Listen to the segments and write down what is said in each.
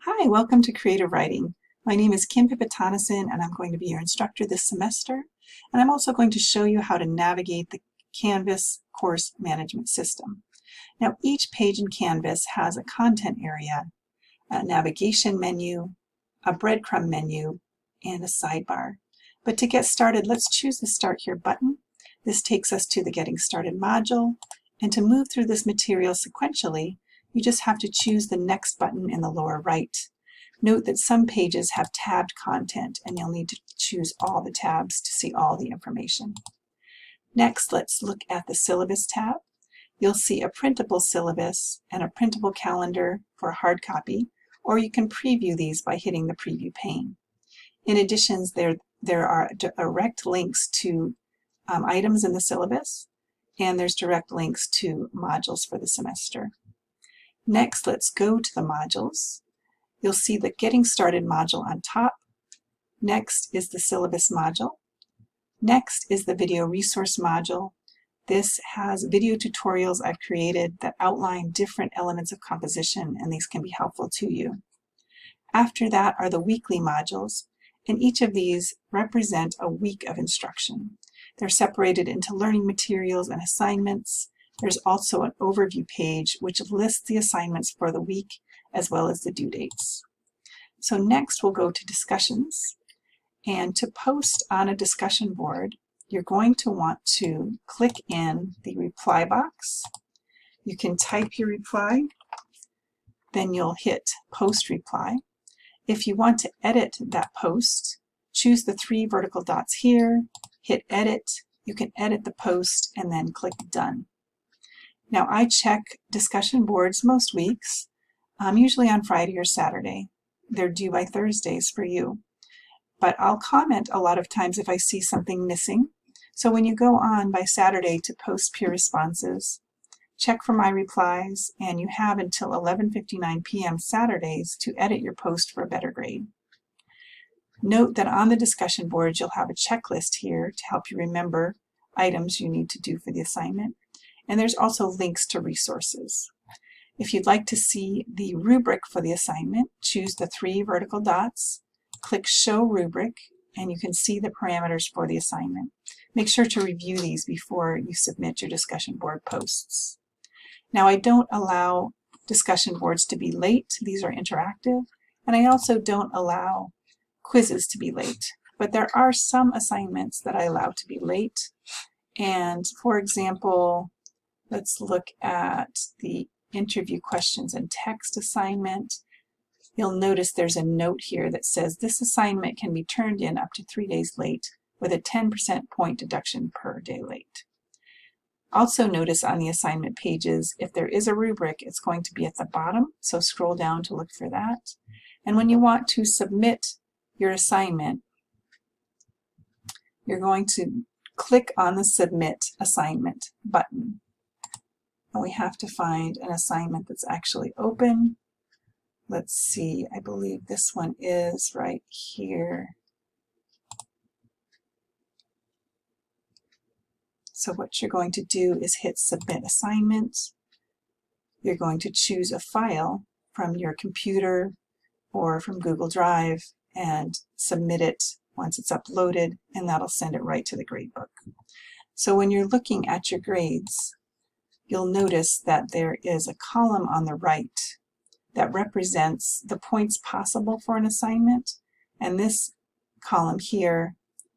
Hi, welcome to Creative Writing. My name is Kim Pipitanason and I'm going to be your instructor this semester. And I'm also going to show you how to navigate the Canvas course management system. Now each page in Canvas has a content area, a navigation menu, a breadcrumb menu, and a sidebar. But to get started, let's choose the Start Here button. This takes us to the Getting Started module. And to move through this material sequentially, you just have to choose the Next button in the lower right. Note that some pages have tabbed content and you'll need to choose all the tabs to see all the information. Next, let's look at the Syllabus tab. You'll see a printable syllabus and a printable calendar for a hard copy, or you can preview these by hitting the preview pane. In addition, there are direct links to items in the syllabus, and there's direct links to modules for the semester. Next, let's go to the modules. You'll see the Getting Started module on top. Next is the Syllabus module. Next is the Video Resource module. This has video tutorials I've created that outline different elements of composition, and these can be helpful to you. After that are the weekly modules, and each of these represent a week of instruction. They're separated into learning materials and assignments. There's also an overview page which lists the assignments for the week as well as the due dates. So next we'll go to discussions, and to post on a discussion board you're going to want to click in the reply box. You can type your reply, then you'll hit post reply. If you want to edit that post, choose the 3 vertical dots here, hit edit. You can edit the post and then click done. Now I check discussion boards most weeks, usually on Friday or Saturday. They're due by Thursdays for you. But I'll comment a lot of times if I see something missing. So when you go on by Saturday to post peer responses, check for my replies, and you have until 11:59 p.m. Saturdays to edit your post for a better grade. Note that on the discussion boards you'll have a checklist here to help you remember items you need to do for the assignment. And there's also links to resources. If you'd like to see the rubric for the assignment, choose the 3 vertical dots, click Show Rubric, and you can see the parameters for the assignment. Make sure to review these before you submit your discussion board posts. Now I don't allow discussion boards to be late. These are interactive. And I also don't allow quizzes to be late. But there are some assignments that I allow to be late. And for example, let's look at the interview questions and text assignment. You'll notice there's a note here that says this assignment can be turned in up to 3 days late with a 10% point deduction per day late. Also notice on the assignment pages, if there is a rubric, it's going to be at the bottom, so scroll down to look for that. And when you want to submit your assignment, you're going to click on the Submit Assignment button. And we have to find an assignment that's actually open. Let's see, I believe this one is right here. So what you're going to do is hit Submit Assignment. You're going to choose a file from your computer or from Google Drive and submit it once it's uploaded, and that'll send it right to the gradebook. So when you're looking at your grades, you'll notice that there is a column on the right that represents the points possible for an assignment, and this column here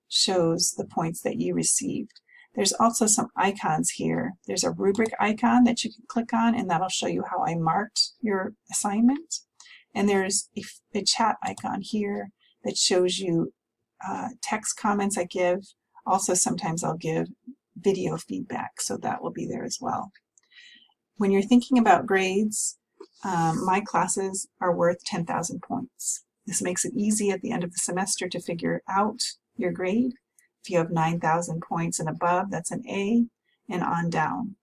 shows the points that you received. There's also some icons here. There's a rubric icon that you can click on, and that'll show you how I marked your assignment. And there's a chat icon here that shows you text comments I give. Also, sometimes I'll give video feedback, so that will be there as well. When you're thinking about grades, my classes are worth 10,000 points. This makes it easy at the end of the semester to figure out your grade. If you have 9,000 points and above, that's an A, and on down.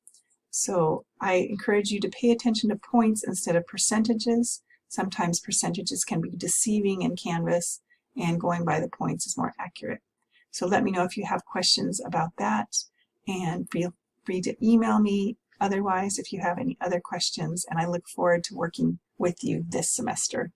So I encourage you to pay attention to points instead of percentages. Sometimes percentages can be deceiving in Canvas, and going by the points is more accurate. So let me know if you have questions about that, and feel free to email me otherwise if you have any other questions, and I look forward to working with you this semester.